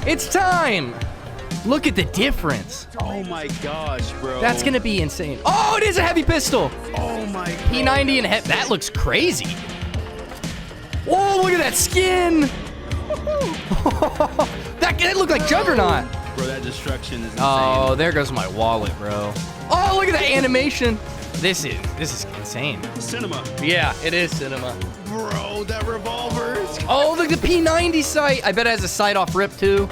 It's time! Look at the difference. Oh my gosh, bro. That's gonna be insane. Oh, it is a heavy pistol. Oh my god. P90 and that looks crazy. Oh, look at that skin. that looked like Juggernaut. Bro, that destruction is insane. Oh, there goes my wallet, bro. Oh, look at that animation. This is insane. Cinema. Yeah, it is cinema. Bro, that revolver is... Oh, look at the P90 sight. I bet it has a sight off rip too.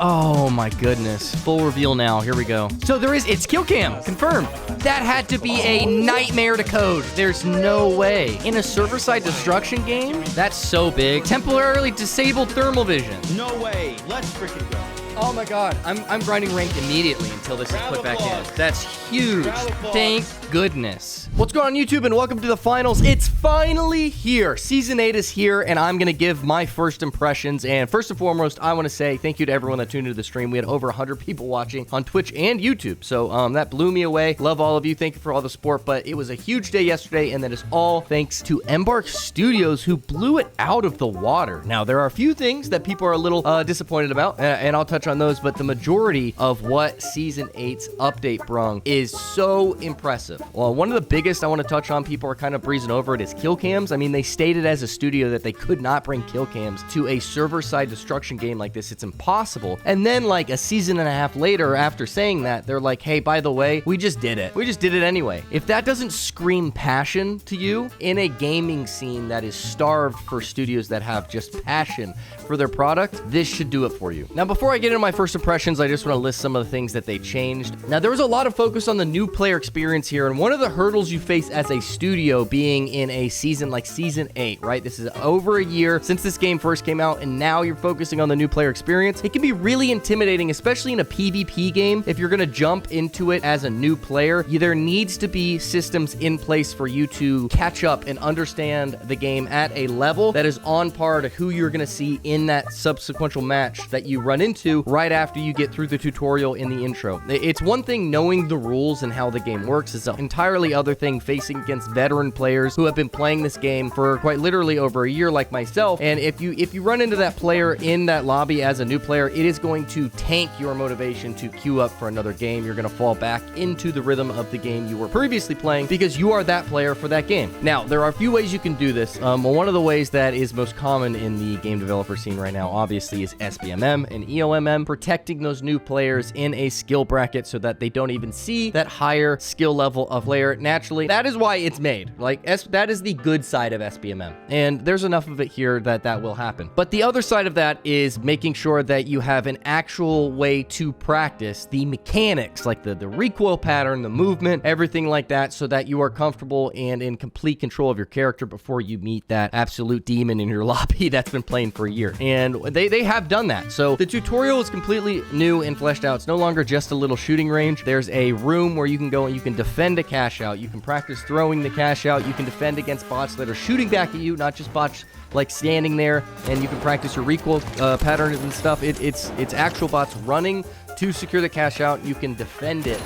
Oh my goodness. Full reveal now. Here we go. So it's kill cam. Confirmed. That had to be a nightmare to code. There's no way. In a server-side destruction game? That's so big. Temporarily disabled thermal vision. No way. Let's freaking go. Oh my god. I'm grinding ranked immediately until this is put back in. That's huge. Thank goodness. What's going on YouTube and welcome to the finals. It's finally here. Season 8 is here and I'm going to give my first impressions. And first and foremost, I want to say thank you to everyone that tuned into the stream. We had over 100 people watching on Twitch and YouTube. So that blew me away. Love all of you. Thank you for all the support. But it was a huge day yesterday and that is all thanks to Embark Studios who blew it out of the water. Now, there are a few things that people are a little disappointed about and I'll touch on those. But the majority of what Season 8's update brung is so impressive. Well, one of the biggest I want to touch on, people are kind of breezing over it, is kill cams. I mean, they stated as a studio that they could not bring kill cams to a server-side destruction game like this. It's impossible. And then like a season and a half later, after saying that, they're like, hey, by the way, we just did it. We just did it anyway. If that doesn't scream passion to you in a gaming scene that is starved for studios that have just passion for their product, this should do it for you. Now, before I get into my first impressions, I just want to list some of the things that they changed. Now, there was a lot of focus on the new player experience here, and one of the hurdles you face as a studio being in a season like Season 8, right? This is over a year since this game first came out, and now you're focusing on the new player experience. It can be really intimidating, especially in a PvP game. If you're going to jump into it as a new player, there needs to be systems in place for you to catch up and understand the game at a level that is on par to who you're going to see in that subsequent match that you run into right after you get through the tutorial in the intro. It's one thing knowing the rules and how the game works. It's an entirely other thing facing against veteran players who have been playing this game for quite literally over a year like myself. And if you run into that player in that lobby as a new player, it is going to tank your motivation to queue up for another game. You're going to fall back into the rhythm of the game you were previously playing because you are that player for that game. Now, there are a few ways you can do this. One of the ways that is most common in the game developer scene right now, obviously, is SBMM and EOMM, protecting those new players in a skill bracket so that they don't even see that higher skill level of player naturally. That is why it's made. Like, that is the good side of SBMM. And there's enough of it here that will happen. But the other side of that is making sure that you have an actual way to practice the mechanics, like the recoil pattern, the movement, everything like that, so that you are comfortable and in complete control of your character before you meet that absolute demon in your lobby that's been playing for a year. And they have done that. So the tutorial is completely new and fleshed out. It's no longer just a little shooting range. There's a room where you can go and you can defend a cash out. You can practice throwing the cash out. You can defend against bots that are shooting back at you, not just bots like standing there, and you can practice your recoil patterns and stuff. It's actual bots running to secure the cash out. You can defend it,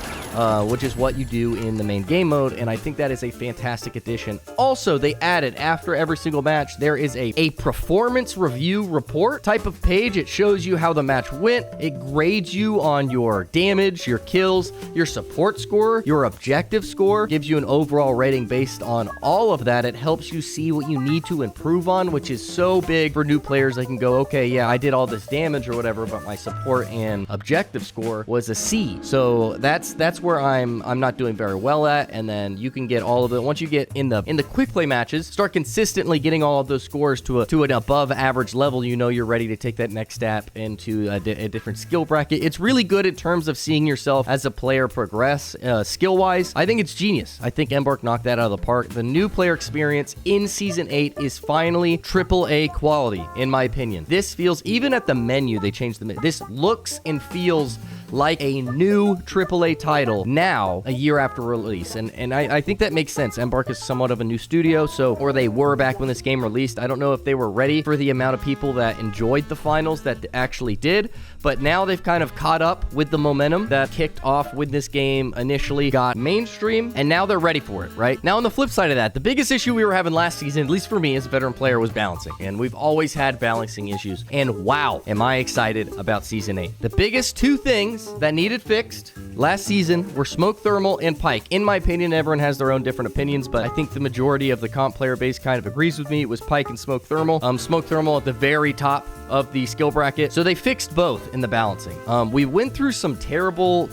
which is what you do in the main game mode, and I think that is a fantastic addition. Also, they added, after every single match, there is a performance review report type of page. It shows you how the match went. It grades you on your damage, your kills, your support score, your objective score, gives you an overall rating based on all of that. It helps you see what you need to improve on, which is so big for new players. They can go, okay, yeah, I did all this damage or whatever, but my support and objective score was a C. So that's where I'm not doing very well at. And then you can get all of it once you get in the quick play matches, start consistently getting all of those scores to an above average level. You know you're ready to take that next step into a different skill bracket. It's really good in terms of seeing yourself as a player progress skill wise. I think it's genius. I think Embark knocked that out of the park. The new player experience in Season 8 is finally AAA quality, in my opinion. This feels, even at the menu, they changed the menu. This looks and feels like a new AAA title now, a year after release. And I think that makes sense. Embark is somewhat of a new studio, or they were back when this game released. I don't know if they were ready for the amount of people that enjoyed the finals that actually did, but now they've kind of caught up with the momentum that kicked off when this game initially got mainstream, and now they're ready for it, right? Now, on the flip side of that, the biggest issue we were having last season, at least for me as a veteran player, was balancing, and we've always had balancing issues, and wow, am I excited about Season 8. The biggest two things that needed fixed last season were Smoke Thermal and Pike. In my opinion, everyone has their own different opinions, but I think the majority of the comp player base kind of agrees with me. It was Pike and Smoke Thermal. Smoke Thermal at the very top of the skill bracket. So they fixed both in the balancing. We went through some terrible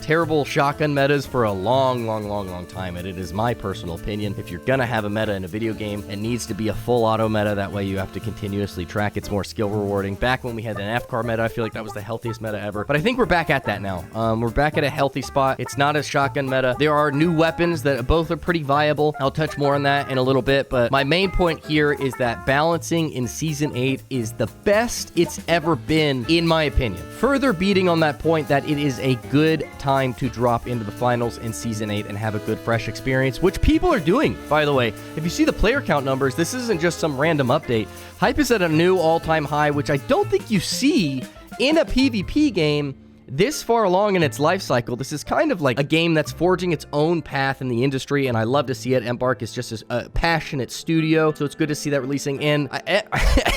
shotgun metas for a long time, and it is my personal opinion, if you're gonna have a meta in a video game, it needs to be a full auto meta. That way you have to continuously track. It's more skill rewarding. Back when we had an FCAR meta, I feel like that was the healthiest meta ever. But I think we're back at that now. We're back at a healthy spot. It's not a shotgun meta. There are new weapons that both are pretty viable. I'll touch more on that in a little bit, but my main point here is that balancing in Season 8 is the best it's ever been, in my opinion. Further beating on that point that it is a good time to drop into the finals in Season 8 and have a good, fresh experience, which people are doing, by the way. If you see the player count numbers, this isn't just some random update. Hype is at a new all-time high, which I don't think you see in a PvP game this far along in its life cycle. This is kind of like a game that's forging its own path in the industry, and I love to see it. Embark is just a passionate studio, so it's good to see that releasing. And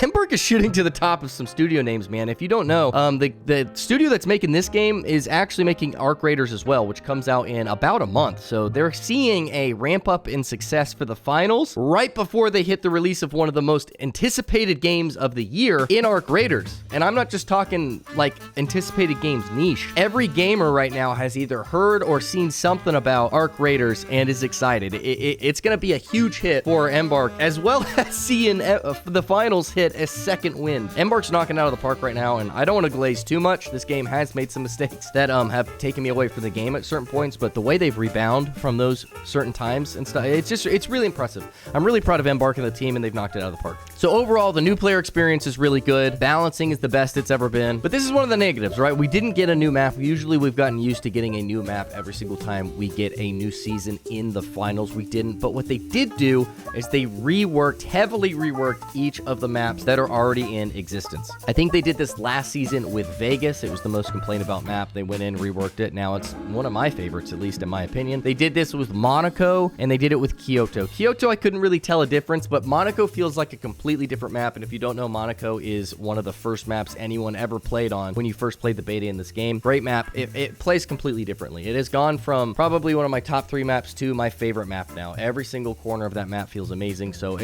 Embark is shooting to the top of some studio names, man. If you don't know, the studio that's making this game is actually making Arc Raiders as well, which comes out in about a month. So they're seeing a ramp up in success for the finals right before they hit the release of one of the most anticipated games of the year in Arc Raiders. And I'm not just talking like anticipated games niche. Every gamer right now has either heard or seen something about Arc Raiders and is excited. It's going to be a huge hit for Embark, as well as seeing the finals hit a second win. Embark's knocking it out of the park right now, and I don't want to glaze too much. This game has made some mistakes that have taken me away from the game at certain points, but the way they've rebounded from those certain times and stuff, it's really impressive. I'm really proud of Embark and the team, and they've knocked it out of the park. So overall, the new player experience is really good. Balancing is the best it's ever been, but this is one of the negatives, right? We didn't get a new map. Usually we've gotten used to getting a new map every single time we get a new season in the finals. We didn't, but what they did do is they heavily reworked each of the maps that are already in existence. I think they did this last season with Vegas. It was the most complained about map. They went in, reworked it. Now it's one of my favorites, at least in my opinion. They did this with Monaco, and they did it with Kyoto. Kyoto, I couldn't really tell a difference, but Monaco feels like a completely different map, and if you don't know, Monaco is one of the first maps anyone ever played on when you first played the beta in this game. Great map. It plays completely differently. It has gone from probably one of my top 3 maps to my favorite map now. Every single corner of that map feels amazing. So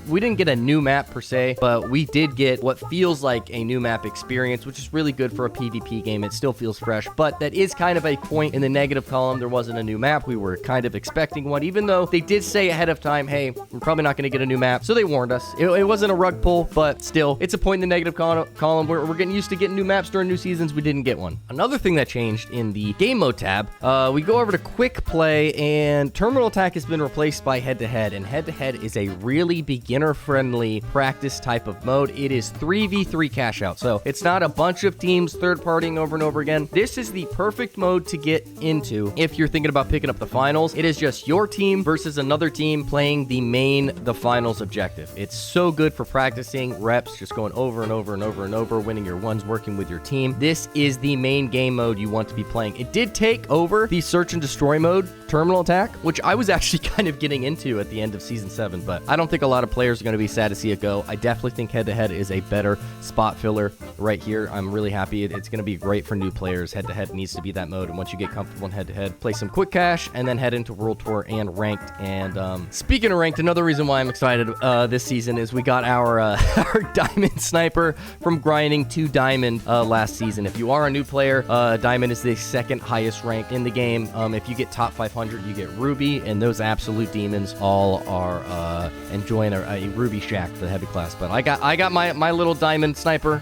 we didn't get a new map per se, but we did get what feels like a new map experience, which is really good for a PvP game. It still feels fresh, but that is kind of a point in the negative column. There wasn't a new map. We were kind of expecting one, even though they did say ahead of time, hey, we're probably not going to get a new map. So they warned us. It wasn't a rug pull, but still, it's a point in the negative column. We're getting used to getting new maps during new seasons. We didn't get one. Another thing that changed in the game mode tab, we go over to quick play, and terminal attack has been replaced by head-to-head, and head-to-head is a really beginner-friendly practice type of mode. It is 3v3 cash out, so it's not a bunch of teams third-partying over and over again. This is the perfect mode to get into if you're thinking about picking up the finals. It is just your team versus another team playing the finals objective. It's so good for practicing reps, just going over and over and over and over, winning your ones, working with your team. This is the main game mode you want to be playing. It did take over the search and destroy mode, terminal attack, which I was actually kind of getting into at the end of season 7, but I don't think a lot of players are going to be sad to see it go. I definitely think head-to-head is a better spot filler right here. I'm really happy. It's going to be great for new players. Head-to-head needs to be that mode, and once you get comfortable in head-to-head, play some quick cash and then head into World Tour and ranked. And speaking of ranked, another reason why I'm excited this season is we got our our diamond sniper from grinding to diamond last season. If you are a new player, diamond is the second highest rank in the game. If you get top 500, you get ruby, and those absolute demons all are enjoying a ruby shack for the heavy class. But I got my little diamond sniper.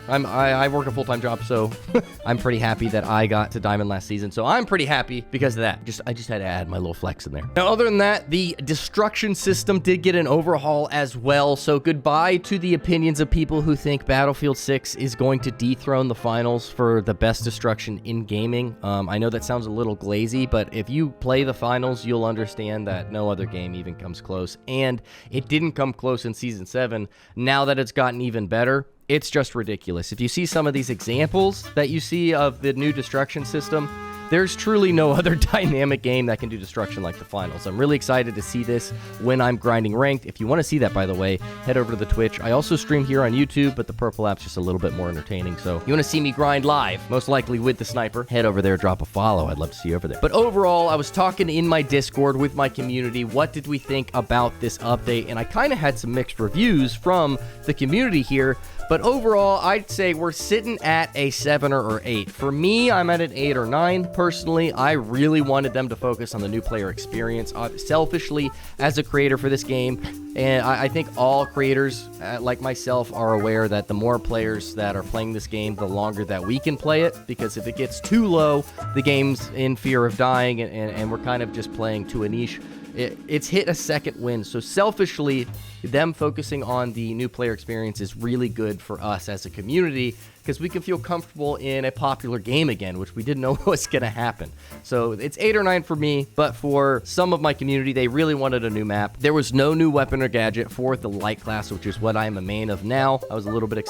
I work a full-time job, so I'm pretty happy that I got to Diamond last season. So I'm pretty happy because of that. I just had to add my little flex in there. Now, other than that, the destruction system did get an overhaul as well. So goodbye to the opinions of people who think Battlefield 6 is going to dethrone the finals for the best destruction in gaming. I know that sounds a little glazy, but if you play the finals, you'll understand that no other game even comes close. And it didn't come close in Season 7. Now that it's gotten even better, it's just ridiculous. If you see some of these examples that you see of the new destruction system, there's truly no other dynamic game that can do destruction like the finals. I'm really excited to see this when I'm grinding ranked. If you want to see that, by the way, head over to the Twitch. I also stream here on YouTube, but the purple app's just a little bit more entertaining. So you want to see me grind live, most likely with the sniper, head over there, drop a follow. I'd love to see you over there. But overall, I was talking in my Discord with my community. What did we think about this update? And I kind of had some mixed reviews from the community here. But overall, I'd say we're sitting at a 7 or 8. For me, I'm at an 8 or 9. Personally, I really wanted them to focus on the new player experience. Selfishly, as a creator for this game, and I think all creators like myself are aware that the more players that are playing this game, the longer that we can play it. Because if it gets too low, the game's in fear of dying, and we're kind of just playing to a niche. It's hit a second win. So selfishly, them focusing on the new player experience is really good for us as a community, because we can feel comfortable in a popular game again, which we didn't know was going to happen. So it's 8 or 9 for me, but for some of my community, they really wanted a new map. There was no new weapon or gadget for the light class, which is what I'm a main of now. I was a little bit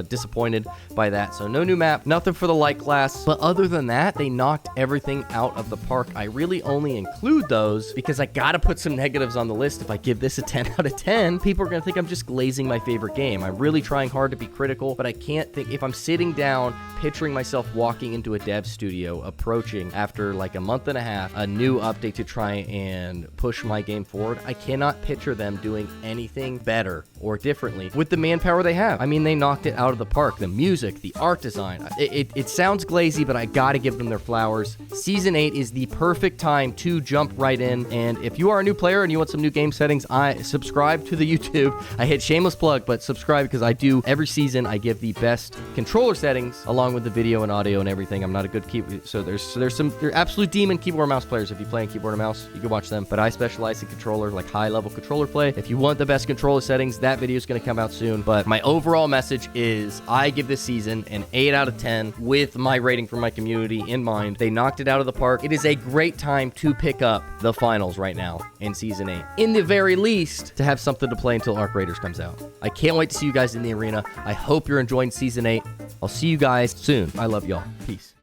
disappointed by that. So no new map, nothing for the light class. But other than that, they knocked everything out of the park. I really only include those because I got to put some negatives on the list. If I give this a 10 out of 10, people are going to think I'm just glazing my favorite game. I'm really trying hard to be critical, but I can't think, if I'm sitting down, picturing myself walking into a dev studio, approaching after like a month and a half, a new update to try and push my game forward, I cannot picture them doing anything better or differently with the manpower they have. I mean, they knocked it out of the park. The music, the art design, it sounds glazy, but I gotta give them their flowers. Season 8 is the perfect time to jump right in, and if you are a new player and you want some new game settings, I subscribe to the YouTube. I hit shameless plug, but subscribe, because I do every season. I give the best controller settings along with the video and audio and everything. I'm not a good keyboard, so there's absolute demon keyboard and mouse players. If you play in keyboard and mouse, you can watch them, but I specialize in controller, like high level controller play. If you want the best controller settings, that video is going to come out soon. But my overall message is I give this season an 8 out of 10 with my rating for my community in mind. They knocked it out of the park. It is a great time to pick up the finals right now in season 8, in the very least, to have something to play until Arc Raiders comes out. I can't wait to see you guys in the arena. I hope you're enjoying season 8. I'll see you guys soon. I love y'all. Peace.